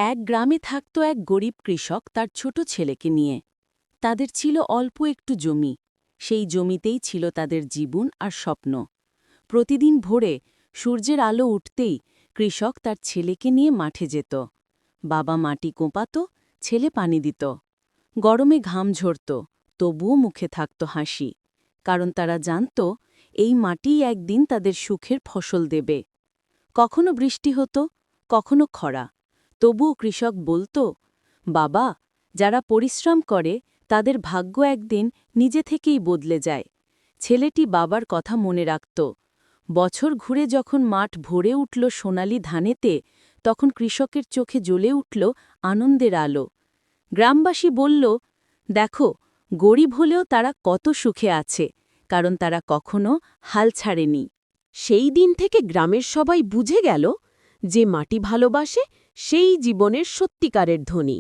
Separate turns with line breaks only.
এক গ্রামে থাকত এক গরিব কৃষক তার ছোট ছেলেকে নিয়ে। তাদের ছিল অল্প একটু জমি। সেই জমিতেই ছিল তাদের জীবন আর স্বপ্ন। প্রতিদিন ভোরে সূর্যের আলো উঠতেই কৃষক তার ছেলেকে নিয়ে মাঠে যেত। বাবা মাটি কোঁপাত, ছেলে পানি দিত। গরমে ঘাম ঝরত, তবুও মুখে থাকত হাসি, কারণ তারা জানত এই মাটিই একদিন তাদের সুখের ফসল দেবে। কখনো বৃষ্টি হতো, কখনো খরা, তবুও কৃষক বলত, বাবা, যারা পরিশ্রম করে তাদের ভাগ্য একদিন নিজে থেকেই বদলে যায়। ছেলেটি বাবার কথা মনে রাখত। বছর ঘুরে যখন মাঠ ভরে উঠল সোনালি ধানেতে, তখন কৃষকের চোখে জ্বলে উঠল আনন্দের আলো। গ্রামবাসী বলল, দেখো, গরিব হলেও তারা কত সুখে আছে, কারণ তারা কখনো হাল ছাড়েনি।
সেই দিন থেকে গ্রামের সবাই বুঝে গেল যে মাটি ভালোবাসে সেই জীবনের সত্যিকারের ধনী।